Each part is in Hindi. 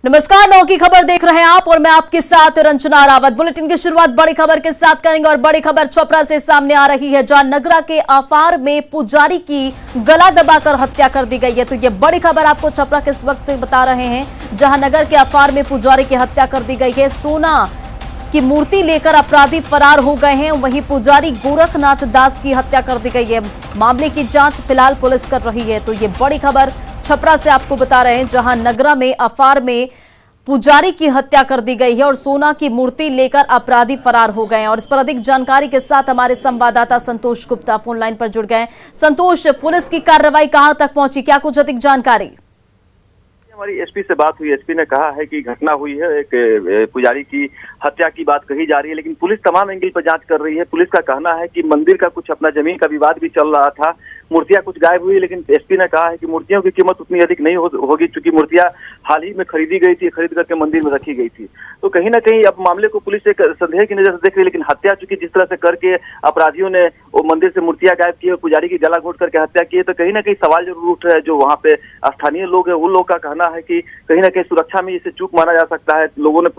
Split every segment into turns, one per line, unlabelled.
नमस्कार, 9 की खबर देख रहे हैं आप और मैं आपके साथ रंजना रावत। बुलेटिन की शुरुआत बड़ी खबर के साथ करेंगे और बड़ी खबर छपरा से सामने आ रही है, जहां नगरा के आफार में पुजारी की गला दबाकर हत्या कर दी गई है। तो ये बड़ी खबर आपको छपरा के इस वक्त बता रहे हैं, जहां नगर के आफार में पुजारी की हत्या कर दी गई है। सोना की मूर्ति लेकर अपराधी फरार हो गए हैं, वहीं पुजारी गोरखनाथ दास की हत्या कर दी गई है। मामले की जांच फिलहाल पुलिस कर रही है। तो ये बड़ी खबर छपरा से आपको बता रहे हैं, जहां नगरा में अफार में पुजारी की हत्या कर दी गई है और सोना की मूर्ति लेकर अपराधी फरार हो गए हैं। और इस पर अधिक जानकारी के साथ हमारे संवाददाता संतोष गुप्ता फोन लाइन पर जुड़ गए। संतोष, पुलिस की कार्रवाई कहां तक पहुंची, क्या कुछ अधिक जानकारी?
हमारी एसपी से बात हुई। एसपी ने कहा है कि घटना हुई है, एक पुजारी की हत्या की बात कही जा रही है, लेकिन पुलिस तमाम एंगल पर जांच कर रही है। पुलिस का कहना है कि मंदिर का कुछ अपना जमीन का विवाद भी चल रहा था, मूर्तियां कुछ गायब हुई, लेकिन एसपी ने कहा है कि मूर्तियों की कीमत उतनी अधिक नहीं होगी, क्योंकि मूर्तियां हाल ही में खरीदी गई थी, खरीद करके मंदिर में रखी गई थी। तो कहीं ना कहीं अब मामले को पुलिस एक संदेह की नजर से देख रही है, लेकिन हत्या चूंकि जिस तरह से करके अपराधियों ने वो मंदिर से मूर्तियां गायब की, पुजारी की गला घोट करके हत्या की है, तो कहीं ना कहीं सवाल जरूर उठ रहा है। जो वहाँ पे स्थानीय लोग हैं, उन लोग का कहना है कि कहीं ना कहीं सुरक्षा में इसे चूक माना जा सकता है। लोगों ने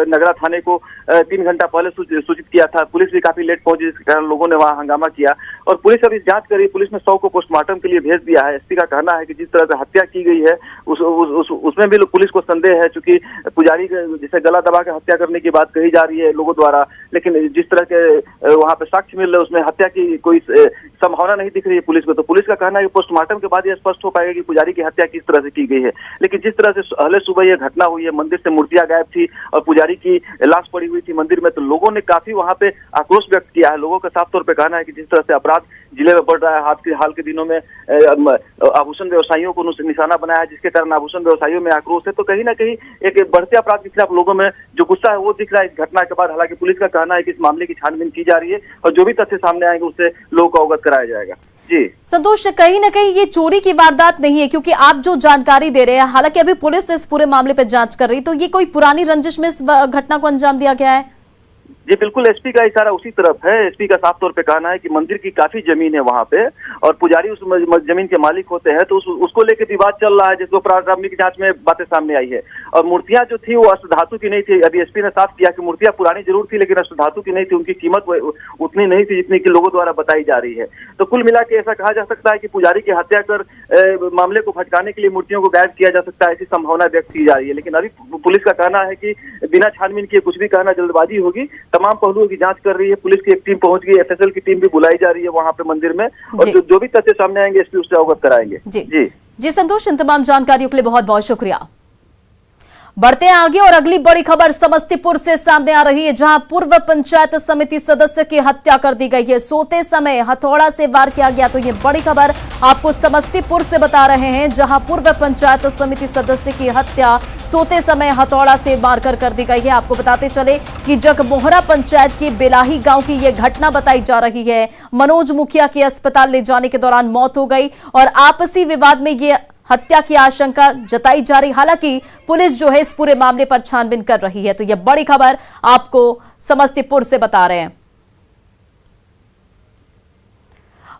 नगरा थाने को 3 घंटा पहले सूचित किया था, पुलिस भी काफी लेट पहुंची, जिसके कारण लोगों ने वहां हंगामा किया और पुलिस अभी जांच करी। पुलिस ने 100 को पोस्टमार्टम के लिए भेज दिया है। एसपी का कहना है कि जिस तरह से हत्या की गई है उसमें भी पुलिस को संदेह है, क्योंकि पुजारी जिसे गला दबा के हत्या करने की बात कही जा रही है लोगों द्वारा, लेकिन जिस तरह के वहां पे साक्ष्य मिल रहे हैं उसमें हत्या की कोई संभावना नहीं दिख रही है पुलिस को। तो पुलिस का कहना है कि पोस्टमार्टम के बाद यह स्पष्ट हो पाएगा कि पुजारी की हत्या किस तरह से की गई है। लेकिन जिस तरह से पहले सुबह यह घटना हुई है, मंदिर से मूर्तियां गायब थी और पुजारी की लाश पड़ी हुई थी मंदिर में, तो लोगों ने काफी वहां पे आक्रोश व्यक्त किया है। लोगों का साफ तौर पर कहना है कि जिस तरह से अपराध जिले में बढ़ रहा है, हाल के दिनों में आभूषण व्यवसायियों को निशाना बनाया है, जिसके कारण आभूषण व्यवसायियों में आक्रोश है। तो कहीं ना कहीं एक बढ़ते अपराध के खिलाफ लोगों में जो गुस्सा है वो दिख रहा है इस घटना के बाद। हालांकि पुलिस का कहना है कि इस मामले की छानबीन की जा रही है और जो भी तथ्य सामने आएंगे उससे लोगों को अवगत कराया जाएगा। जी
संतोष, कहीं ना कहीं ये चोरी की वारदात नहीं है, क्योंकि आप जो जानकारी दे रहे हैं, हालांकि अभी पुलिस इस पूरे मामले पर जांच कर रही, तो ये कोई पुरानी रंजिश में इस घटना को अंजाम दिया गया है?
जी बिल्कुल, एसपी का इशारा उसी तरफ है। एसपी का साफ तौर पे कहना है कि मंदिर की काफी जमीन है वहां पे और पुजारी उस जमीन के मालिक होते हैं, तो उसको लेकर विवाद चल रहा है, जिसको प्रारंभिक जांच में बातें सामने आई है। और मूर्तियां जो थी वो अष्ट धातु की नहीं थी। अभी एसपी ने साफ किया कि मूर्तियां पुरानी जरूर थी, लेकिन अष्ट धातु की नहीं थी, उनकी कीमत उतनी नहीं थी जितनी की लोगों द्वारा बताई जा रही है। तो कुल मिला के ऐसा कहा जा सकता है कि पुजारी की हत्या कर मामले को भटकाने के लिए मूर्तियों को गायब किया जा सकता है, ऐसी संभावना व्यक्त की जा रही है। लेकिन अभी पुलिस का कहना है कि बिना छानबीन किए कुछ भी कहना जल्दबाजी होगी। तमाम पहलुओं की जांच कर रही है पुलिस की एक टीम पहुंच गई, एफएसएल की टीम भी बुलाई जा रही है वहां पे मंदिर में, और जो भी तथ्य सामने आएंगे एसपी उससे अवगत कराएंगे।
जी संतोष, इन तमाम जानकारियों के लिए बहुत बहुत शुक्रिया। बढ़ते हैं आगे और अगली बड़ी खबर समस्तीपुर से सामने आ रही है, जहां पूर्व पंचायत समिति सदस्य की हत्या कर दी गई है। सोते समय हथौड़ा से वार किया गया। तो ये बड़ी खबर आपको समस्तीपुर से बता रहे हैं, जहां पूर्व पंचायत समिति सदस्य की हत्या सोते समय हथौड़ा से मारकर कर दी गई है। आपको बताते चले कि जगमोहरा पंचायत के बेलाही गांव की यह घटना बताई जा रही है। मनोज मुखिया की अस्पताल ले जाने के दौरान मौत हो गई और आपसी विवाद में ये हत्या की आशंका जताई जा रही। हालांकि पुलिस जो है इस पूरे मामले पर छानबीन कर रही है। तो यह बड़ी खबर आपको समस्तीपुर से बता रहे हैं।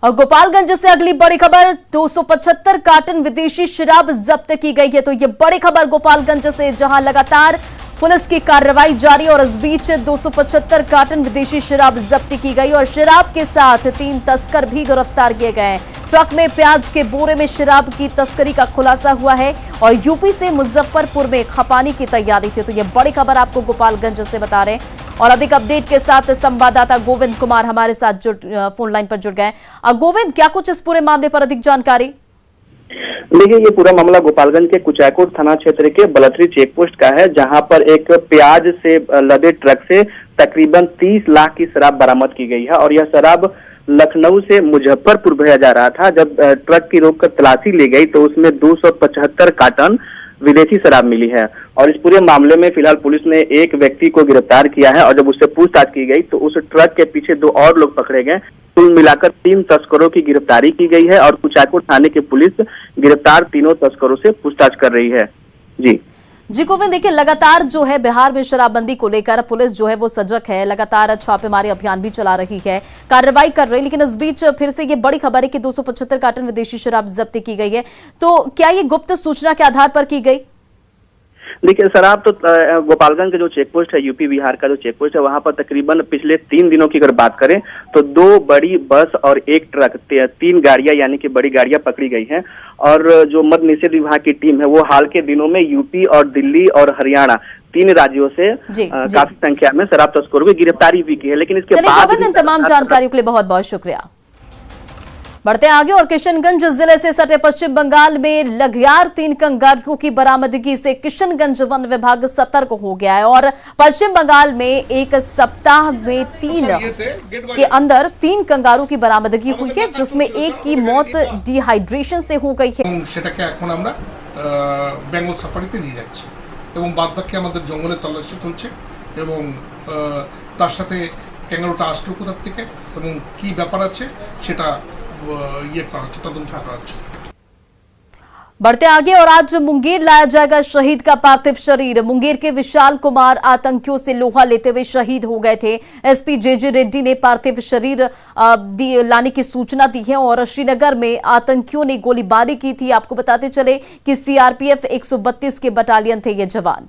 और गोपालगंज से अगली बड़ी खबर, 275 कार्टन विदेशी शराब जब्त की गई है। तो यह बड़ी खबर गोपालगंज से, जहां लगातार पुलिस की कार्रवाई जारी और इस बीच 275 कार्टन विदेशी शराब जब्त की गई और शराब के साथ 3 तस्कर भी गिरफ्तार किए गए। ट्रक में प्याज के बोरे में शराब की तस्करी का खुलासा हुआ है और यूपी से मुजफ्फरपुर में खपानी की तैयारी थी। तो यह बड़ी खबर आपको गोपालगंज से बता रहे हैं। और अधिक अपडेट के साथ संवाददाता गोविंद कुमार हमारे साथ फोन लाइन पर जुड़ गए। गोविंद, क्या कुछ इस पूरे मामले पर अधिक जानकारी?
देखिए, ये पूरा मामला गोपालगंज के कुचायकोट थाना क्षेत्र के बलथरी चेक पोस्ट का है, जहां पर एक प्याज से लदे ट्रक से तकरीबन 30 लाख की शराब बरामद की गई है। और यह शराब लखनऊ से मुजफ्फरपुर भेजा जा रहा था। जब ट्रक की रोक कर तलाशी ली गई तो उसमें 275 कार्टन विदेशी शराब मिली है। और इस पूरे मामले में फिलहाल पुलिस ने एक व्यक्ति को गिरफ्तार किया है और जब उससे पूछताछ की गई तो उस ट्रक के पीछे 2 और लोग पकड़े गए। कुल मिलाकर 3 तस्करों की गिरफ्तारी की गई है और कुचायकोट थाने की पुलिस गिरफ्तार तीनों तस्करों से पूछताछ कर रही है। जी
गोविंद, देखिए लगातार जो है बिहार में शराबबंदी को लेकर पुलिस जो है वो सजग है, लगातार छापेमारी अभियान भी चला रही है, कार्रवाई कर रही है। लेकिन इस बीच फिर से ये बड़ी खबर है कि 275 कार्टन विदेशी शराब जब्त की गई है। तो क्या ये गुप्त सूचना के आधार पर की गई?
देखिए शराब तो गोपालगंज का जो चेक पोस्ट है, यूपी बिहार का जो चेक पोस्ट है, वहां पर तकरीबन पिछले 3 दिनों की अगर बात करें तो 2 बड़ी बस और 1 ट्रक, 3 गाड़ियां यानी कि बड़ी गाड़ियां पकड़ी गई हैं। और जो मद्य निषेध विभाग की टीम है वो हाल के दिनों में यूपी और दिल्ली और हरियाणा 3 राज्यों से काफी संख्या में शराब तस्करों की गिरफ्तारी भी की है। लेकिन इसके बाद
इन तमाम जानकारियों के लिए बहुत बहुत शुक्रिया। बढ़ते आगे और किशनगंज जिले से सटे पश्चिम बंगाल में लगातार 3 कंगारुओं की बरामदगी से किशनगंज वन विभाग सतर्क हो गया है और पश्चिम बंगाल में एक सप्ताह में 3 कंगारू की बरामदगी हुई है, जिसमें एक की मौत डिहाइड्रेशन से हो गई है।
বেঙ্গল সাফারিতে নিয়ে যাচ্ছে এবং বাদবাকি আমাদের জঙ্গলে তল্লাশি চলছে এবং তার সাথে ক্যাঙ্গারুটা আসলো কোথা থেকে এবং কি ব্যাপার আছে সেটা तदंत करा হচ্ছে।
बढ़ते आगे और आज मुंगेर लाया जाएगा शहीद का पार्थिव शरीर। मुंगेर के विशाल कुमार आतंकियों से लोहा लेते हुए शहीद हो गए थे। एसपी जेजे रेड्डी ने पार्थिव शरीर लाने की सूचना दी है और श्रीनगर में आतंकियों ने गोलीबारी की थी। आपको बताते चले कि सीआरपीएफ 132 के बटालियन थे ये जवान।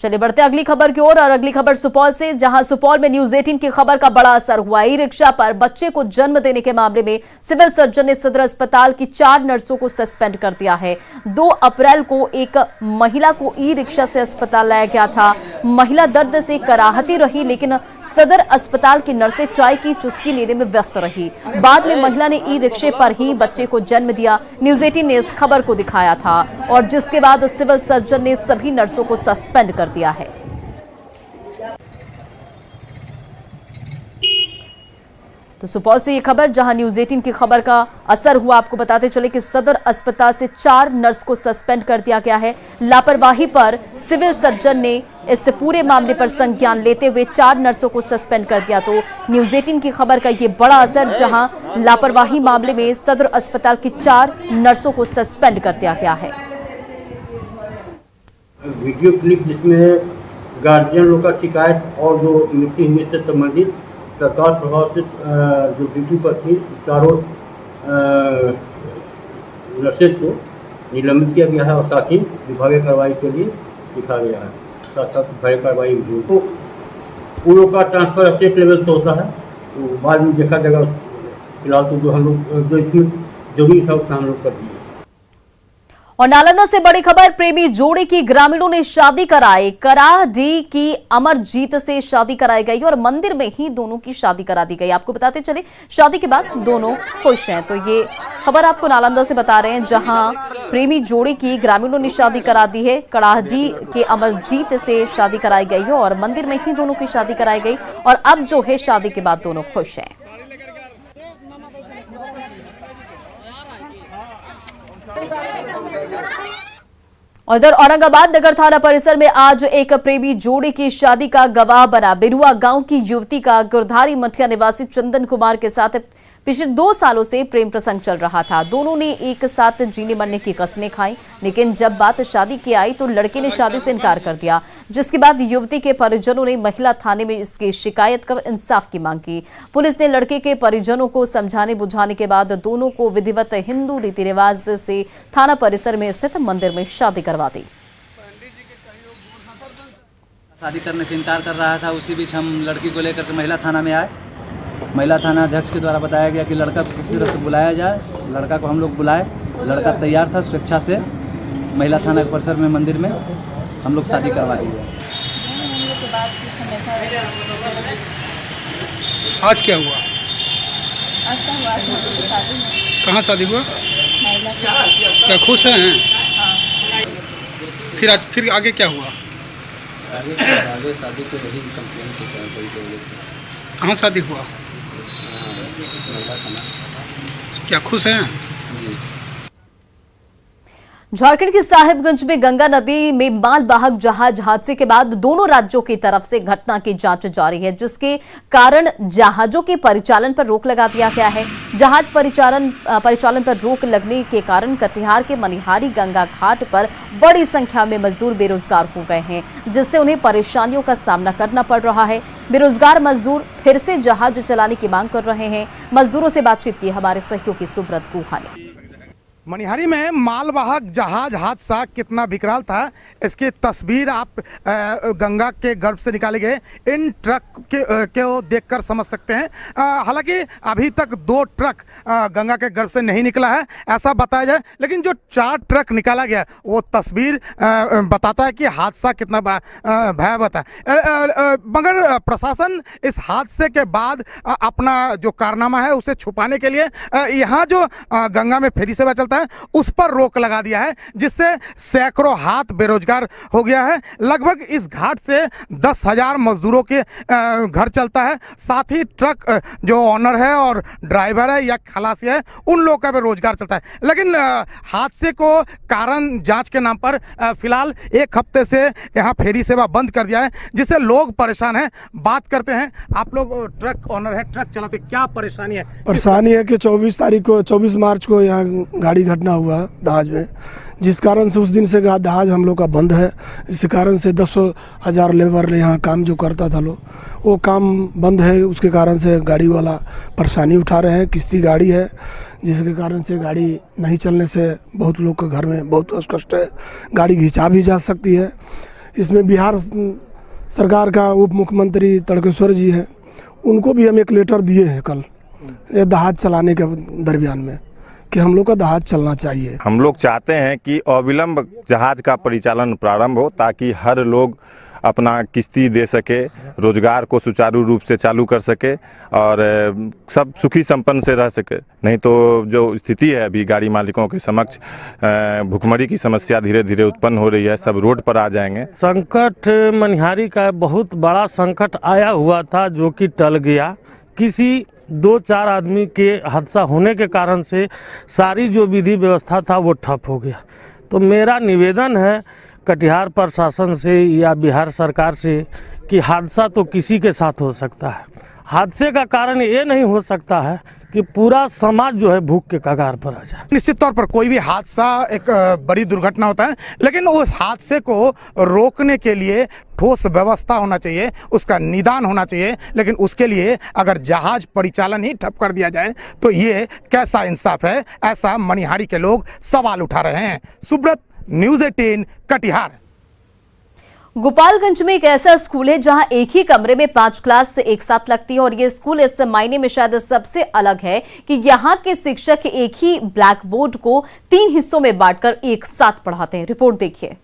चलिए बढ़ते अगली खबर की ओर और अगली खबर सुपौल से, जहां सुपौल में न्यूज 18 की खबर का बड़ा असर हुआ। ई रिक्शा पर बच्चे को जन्म देने के मामले में सिविल सर्जन ने सदर अस्पताल की 4 नर्सों को सस्पेंड कर दिया है। 2 अप्रैल को एक महिला को ई रिक्शा से अस्पताल लाया गया था। महिला दर्द से कराहती रही, लेकिन सदर अस्पताल की नर्सें चाय की चुस्की लेने में व्यस्त रही। बाद में महिला ने ई रिक्शे पर ही बच्चे को जन्म दिया। न्यूज 18 ने इस खबर को दिखाया था और जिसके बाद सिविल सर्जन ने सभी नर्सों को सस्पेंड कर दिया है। तो सुपौल से ये खबर, जहां न्यूज 18 की खबर का असर हुआ। आपको बताते चले कि सदर अस्पताल से 4 नर्स को सस्पेंड कर दिया गया है। लापरवाही पर सिविल सर्जन ने इस पूरे मामले पर संज्ञान लेते हुए 4 नर्सों को सस्पेंड कर दिया। तो न्यूज 18 की खबर का ये बड़ा असर, जहां लापरवाही मामले में सदर अस्पताल की 4 नर्सों को सस्पेंड कर दिया गया है।
वीडियो क्लिप जिसमें गार्जियन लोग का शिकायत और जो मृत्यु हुई से संबंधित सरकार प्रभाव से जो ड्यूटी पर थी 4 नर्सेज को निलंबित किया गया है और साथ ही विभागीय कार्रवाई के लिए लिखा गया है। साथ साथ विभागीय कार्रवाई तो उन लोग का ट्रांसफर स्टेट लेवल से होता है, तो बाद में देखा जाएगा। फिलहाल तो जो हम लोग जो इसमें जरूरी था उतना हम लोग कर दिए।
और नालंदा से बड़ी खबर, प्रेमी जोड़ी की ग्रामीणों ने शादी कराई। कराहडीह की अमरजीत से शादी कराई गई और मंदिर में ही दोनों की शादी करा दी गई। आपको बताते चले शादी के बाद दोनों खुश हैं। तो ये खबर आपको नालंदा से बता रहे हैं, जहां प्रेमी जोड़ी की ग्रामीणों ने शादी करा दी है। कराहडीह के अमरजीत से शादी कराई गई है और मंदिर में ही दोनों की शादी कराई गई और अब जो है शादी के बाद दोनों खुश हैं। और इधर औरंगाबाद नगर थाना परिसर में आज एक प्रेमी जोड़ी की शादी का गवाह बना। बिरुआ गांव की युवती का गिरधारी मठिया निवासी चंदन कुमार के साथ पिछले 2 सालों से प्रेम प्रसंग चल रहा था। दोनों ने एक साथ जीने मरने की कस्में खाई, लेकिन जब बात शादी की आई तो लड़के ने शादी से इनकार कर दिया, जिसके बाद युवती के परिजनों ने महिला थाने में इसकी शिकायत कर इंसाफ की मांग की। पुलिस ने लड़के के परिजनों को समझाने बुझाने के बाद दोनों को विधिवत हिंदू रीति रिवाज से थाना परिसर में स्थित मंदिर में शादी करवा दी।
शादी करने से इनकार कर रहा था, उसी बीच हम लड़की को लेकर के महिला थाना में आए। महिला थाना अध्यक्ष के द्वारा बताया गया कि लड़का को किसी तरह से बुलाया जाए। लड़का को हम लोग बुलाए, लड़का तैयार था स्वेच्छा से। महिला थाना के परिसर में मंदिर में हम लोग शादी करवा दी।
आज क्या हुआ?
आज का हुआ शादी।
कहाँ शादी हुआ? क्या खुश हैं? फिर आगे क्या हुआ?
आगे शादी तो वही कंप्लेन की वजह से।
कहाँ शादी हुआ? क्या खुश हैं?
झारखंड के साहिबगंज में गंगा नदी में मालवाहक जहाज हादसे के बाद दोनों राज्यों की तरफ से घटना की जांच जारी है, जिसके कारण जहाजों के परिचालन पर रोक लगा दिया गया है। जहाज परिचालन पर रोक लगने के कारण कटिहार के मनिहारी गंगा घाट पर बड़ी संख्या में मजदूर बेरोजगार हो गए हैं, जिससे उन्हें परेशानियों का सामना करना पड़ रहा है। बेरोजगार मजदूर फिर से जहाज चलाने की मांग कर रहे हैं। मजदूरों से बातचीत की हमारे सहयोगी सुब्रत गुहा ने।
मनिहारी में मालवाहक जहाज हादसा कितना विकराल था, इसकी तस्वीर आप गंगा के गर्भ से निकाले गए इन ट्रक के देखकर समझ सकते हैं। हालांकि अभी तक 2 ट्रक गंगा के गर्भ से नहीं निकला है ऐसा बताया जाए, लेकिन जो 4 ट्रक निकाला गया वो तस्वीर बताता है कि हादसा कितना बड़ा भयावह था। मगर प्रशासन इस हादसे के बाद अपना जो कारनामा है उसे छुपाने के लिए यहाँ जो गंगा में फेरी सेवा चलता है उस पर रोक लगा दिया है, जिससे सैकड़ों हाथ बेरोजगार हो गया है। लगभग इस घाट से 10,000 मजदूरों के घर चलता है। साथ ही ट्रक जो ऑनर है और ड्राइवर है या खलासी है उन लोगों का भी रोजगार चलता है। लेकिन हादसे को कारण जांच के नाम पर फिलहाल 1 हफ्ते से यहाँ फेरी सेवा बंद कर दिया है, जिससे लोग परेशान हैं। बात करते हैं, आप लोग ट्रक ऑनर है, ट्रक चलाते, क्या परेशानी है?
परेशानी है कि 24 मार्च को यहाँ गाड़ी घटना हुआ दहाज में, जिस कारण से उस दिन से दहाज हम लोग का बंद है। इस कारण से 10,000 लेबर यहाँ काम जो करता था लोग, वो काम बंद है। उसके कारण से गाड़ी वाला परेशानी उठा रहे हैं। किश्ती गाड़ी है जिसके कारण से गाड़ी नहीं चलने से बहुत लोग के घर में बहुत कष्ट है। गाड़ी घिंचा भी जा सकती है। इसमें बिहार सरकार का उप मुख्यमंत्री तड़केश्वर जी हैं, उनको भी हम एक लेटर दिए हैं कल ये दहाज चलाने के दरमियान में कि हम लोग का दहाज चलना चाहिए।
हम लोग चाहते हैं कि अविलंब जहाज का परिचालन प्रारंभ हो, ताकि हर लोग अपना किश्ती दे सके, रोजगार को सुचारू रूप से चालू कर सके और सब सुखी संपन्न से रह सके। नहीं तो जो स्थिति है अभी गाड़ी मालिकों के समक्ष, भुखमरी की समस्या धीरे धीरे उत्पन्न हो रही है, सब रोड पर आ जाएंगे।
संकट मनिहारी का बहुत बड़ा संकट आया हुआ था जो कि टल गया। किसी 2-4 आदमी के हादसा होने के कारण से सारी जो विधि व्यवस्था था वो ठप हो गया। तो मेरा निवेदन है कटिहार प्रशासन से या बिहार सरकार से कि हादसा तो किसी के साथ हो सकता है, हादसे का कारण ये नहीं हो सकता है कि पूरा समाज जो है भूख के कगार पर आ जाए।
निश्चित तौर पर कोई भी हादसा एक बड़ी दुर्घटना होता है, लेकिन उस हादसे को रोकने के लिए ठोस व्यवस्था होना चाहिए, उसका निदान होना चाहिए। लेकिन उसके लिए अगर जहाज परिचालन ही ठप कर दिया जाए तो ये कैसा इंसाफ है, ऐसा मनिहारी के लोग सवाल उठा रहे हैं। सुब्रत, न्यूज़ 18 कटिहार।
गोपालगंज में एक ऐसा स्कूल है जहां एक ही कमरे में 5 क्लास एक साथ लगती है और ये स्कूल इस मायने में शायद सबसे अलग है कि यहां के शिक्षक एक ही ब्लैक बोर्ड को 3 हिस्सों में बांटकर एक साथ पढ़ाते हैं। रिपोर्ट देखिए।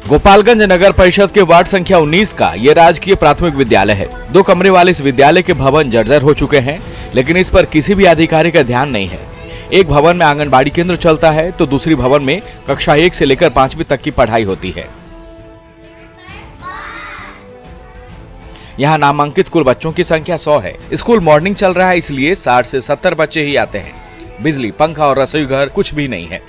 गोपालगंज नगर परिषद के वार्ड संख्या 19 का ये राजकीय प्राथमिक विद्यालय है। 2 कमरे वाले इस विद्यालय के भवन जर्जर हो चुके हैं, लेकिन इस पर किसी भी अधिकारी का ध्यान नहीं है। एक भवन में आंगनबाड़ी केंद्र चलता है तो दूसरी भवन में कक्षा 1 से लेकर 5वीं तक की पढ़ाई होती है। यहाँ नामांकित कुल बच्चों की संख्या 100 है। स्कूल मॉर्निंग चल रहा है, इसलिए 60 से 70 बच्चे ही आते हैं। बिजली, पंखा और रसोई घर कुछ भी नहीं है।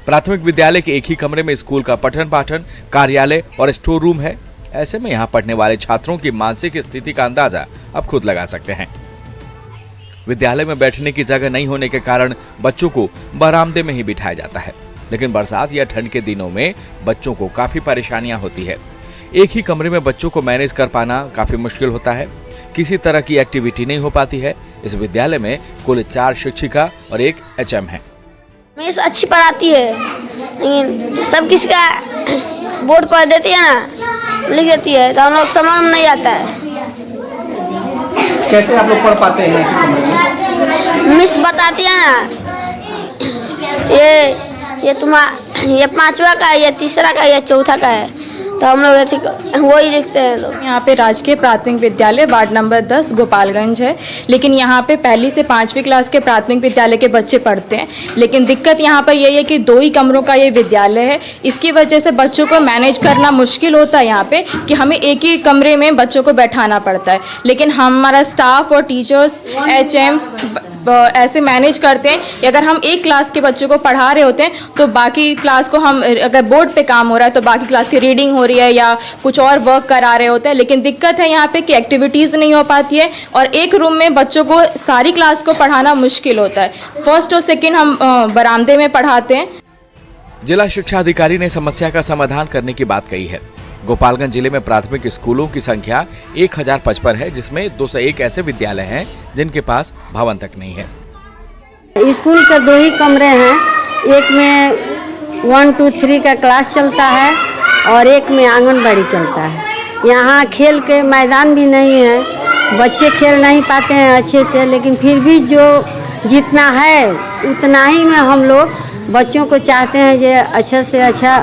प्राथमिक विद्यालय के एक ही कमरे में स्कूल का पठन पाठन, कार्यालय और स्टोर रूम है। ऐसे में यहाँ पढ़ने वाले छात्रों की मानसिक स्थिति का अंदाजा अब खुद लगा सकते हैं। विद्यालय में बैठने की जगह नहीं होने के कारण बच्चों को बरामदे में ही बिठाया जाता है, लेकिन बरसात या ठंड के दिनों में बच्चों को काफी परेशानियां होती है। एक ही कमरे में बच्चों को मैनेज कर पाना काफी मुश्किल होता है। किसी तरह की एक्टिविटी नहीं हो पाती है। इस विद्यालय में कुल 4 शिक्षिका और 1 HM है।
मिस अच्छी पढ़ाती है, लेकिन सब किसी का बोर्ड पर देती है ना, लिख देती है तो हम लोग समझ में नहीं आता है।
कैसे आप लोग पढ़ पाते हैं?
मिस बताती है ना, ये 5वां का है, ये 3रा का है, ये 4था का है, तो हम लोग वही लिखते हैं लोग।
यहाँ पे राजकीय प्राथमिक विद्यालय वार्ड नंबर 10 गोपालगंज है, लेकिन यहाँ पे 1ली से 5वीं क्लास के प्राथमिक विद्यालय के बच्चे पढ़ते हैं। लेकिन दिक्कत यहाँ पर यही है कि 2 ही कमरों का ये विद्यालय है। इसकी वजह से बच्चों को मैनेज करना मुश्किल होता है यहाँ पे कि हमें एक ही कमरे में बच्चों को बैठाना पड़ता है। लेकिन हमारा स्टाफ और टीचर्स HM ऐसे मैनेज करते हैं कि अगर हम एक क्लास के बच्चों को पढ़ा रहे होते हैं तो बाकी क्लास को हम, अगर बोर्ड पे काम हो रहा है तो बाकी क्लास की रीडिंग हो रही है या कुछ और वर्क करा रहे होते हैं। लेकिन दिक्कत है यहाँ पे कि एक्टिविटीज़ नहीं हो पाती है और एक रूम में बच्चों को सारी क्लास को पढ़ाना मुश्किल होता है। 1st और 2nd हम बरामदे में पढ़ाते हैं।
जिला शिक्षा अधिकारी ने समस्या का समाधान करने की बात कही है। गोपालगंज जिले में प्राथमिक स्कूलों की संख्या 1055 है, जिसमें 201 ऐसे विद्यालय हैं जिनके पास भवन तक नहीं है।
स्कूल के 2 ही कमरे हैं, एक में 1, 2, 3 का क्लास चलता है और एक में आंगनबाड़ी चलता है। यहाँ खेल के मैदान भी नहीं है, बच्चे खेल नहीं पाते हैं अच्छे से, लेकिन फिर भी जो जितना है उतना ही में हम लोग बच्चों को चाहते हैं जो अच्छा से अच्छा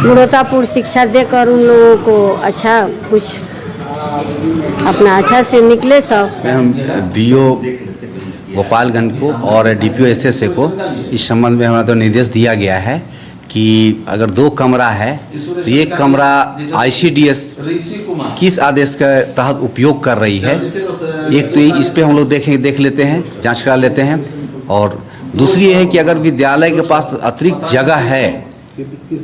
गुणवत्तापूर्ण शिक्षा देकर उन लोगों को अच्छा कुछ अपना अच्छा से निकले सब।
हम बीओ गोपालगंज को और डीपीओ एसएसए को इस संबंध में हमारा तो निर्देश दिया गया है कि अगर 2 कमरा है तो एक कमरा आईसीडीएस किस आदेश के तहत उपयोग कर रही है, एक तो इस पे हम लोग देख लेते हैं, जांच करा लेते हैं। और दूसरी ये है कि अगर विद्यालय के पास अतिरिक्त जगह है,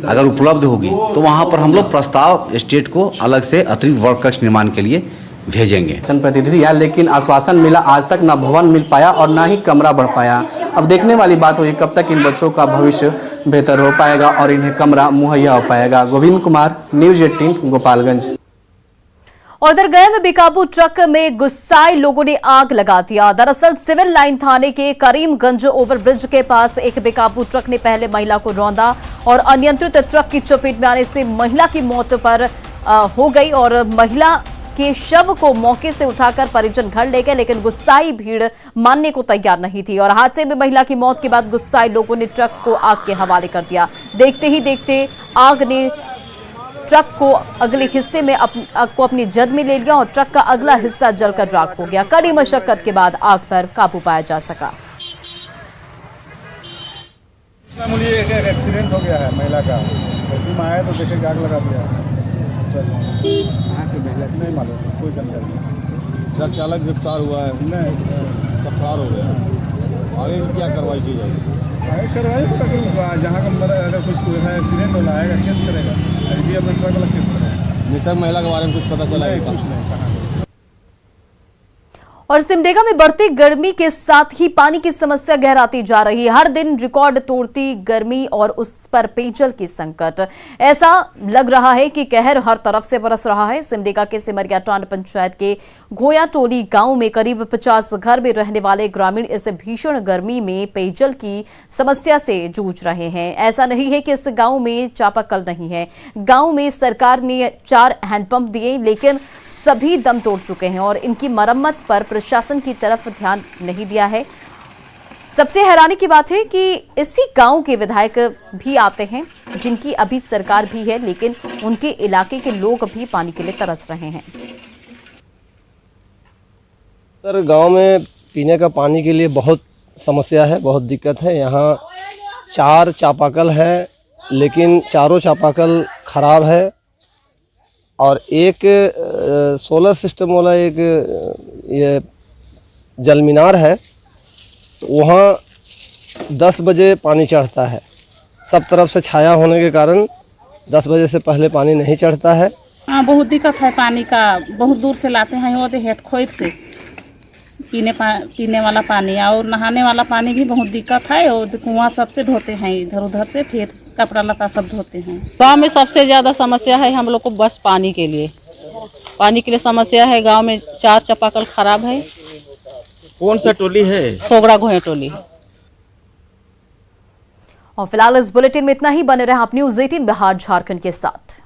अगर उपलब्ध होगी तो वहाँ पर हम लोग प्रस्ताव स्टेट को अलग से अतिरिक्त वर्क कक्ष निर्माण के लिए भेजेंगे।
जनप्रतिनिधि है, लेकिन आश्वासन मिला, आज तक ना भवन मिल पाया और ना ही कमरा बढ़ पाया। अब देखने वाली बात होगी कब तक इन बच्चों का भविष्य बेहतर हो पाएगा और इन्हें कमरा मुहैया हो पाएगा। गोविंद कुमार, न्यूज़ 18 गोपालगंज।
और इधर गया में बेकाबू ट्रक में गुस्साए लोगों ने आग लगा दिया। दरअसल सिविल लाइन थाने के करीमगंज ओवरब्रिज के पास एक बेकाबू ट्रक ने पहले महिला को रौंदा और अनियंत्रित ट्रक की चपेट में आने से महिला की मौत पर हो गई और महिला के शव को मौके से उठाकर परिजन घर ले गए, लेकिन गुस्साई भीड़ मानने को तैयार नहीं थी और हादसे में महिला की मौत के बाद गुस्साए लोगों ने ट्रक को आग के हवाले कर दिया। देखते ही देखते आग ने ट्रक को अगले हिस्से में अपनी जद में ले लिया और ट्रक का अगला हिस्सा जलकर राख हो गया। कड़ी मशक्कत के बाद आग पर काबू पाया जा सका।
एक एक्सीडेंट हो गया है महिला का, ऐसे में आया तो देखे आग लगा दिया। नहीं मालूम, कोई जानकारी नहीं। ट्रक चालक गिरफ्तार हुआ है, फरार हो गया। आगे क्या कार्रवाई की जाएगी? कार्रवाई जहाँ का अगर कुछ एक्सीडेंट होना है केस करेगा, अभी अपना ट्रक वाला केस करेगा। मृतक महिला के बारे में कुछ पता चला है? कुछ नहीं कहा।
और सिमडेगा में बढ़ती गर्मी के साथ ही पानी की समस्या गहराती जा रही है। हर दिन रिकॉर्ड तोड़ती गर्मी और उस पर पेयजल की संकट। ऐसा लग रहा है कि कहर हर तरफ से बरस रहा है। सिमडेगा के सिमरियाटांड पंचायत के घोयाटोली गांव में करीब 50 घर में रहने वाले ग्रामीण इस भीषण गर्मी में पेयजल की समस्या से जूझ रहे हैं। ऐसा नहीं है कि इस गांव में चापाकल नहीं है। गांव में सरकार ने 4 हैंडपंप दिए, लेकिन सभी दम तोड़ चुके हैं और इनकी मरम्मत पर प्रशासन की तरफ ध्यान नहीं दिया है। सबसे हैरानी की बात है कि इसी गांव के विधायक भी आते हैं जिनकी अभी सरकार भी है, लेकिन उनके इलाके के लोग भी पानी के लिए तरस रहे हैं।
सर, गांव में पीने का पानी के लिए बहुत समस्या है, बहुत दिक्कत है। यहाँ 4 चापाकल है, लेकिन चारों चापाकल खराब है और एक सोलर सिस्टम वाला एक ये जल मीनार है, वहाँ 10 बजे पानी चढ़ता है। सब तरफ से छाया होने के कारण 10 बजे से पहले पानी नहीं चढ़ता है।
हाँ, बहुत दिक्कत है पानी का। बहुत दूर से लाते हैं वो हेड खोद से पीने वाला पानी, और नहाने वाला पानी भी बहुत दिक्कत है। और कुआं सबसे धोते हैं इधर उधर से, फिर कपड़ा लता सब धोते हैं।
गांव में सबसे ज़्यादा समस्या है हम लोग को बस पानी के लिए। पानी के लिए समस्या है। गांव में 4 चापाकल खराब है।
कौन सा टोली है?
सोगड़ा घोयाटोली।
और फिलहाल इस बुलेटिन में इतना ही। बने रहे आप न्यूज़ 18 बिहार झारखंड के साथ।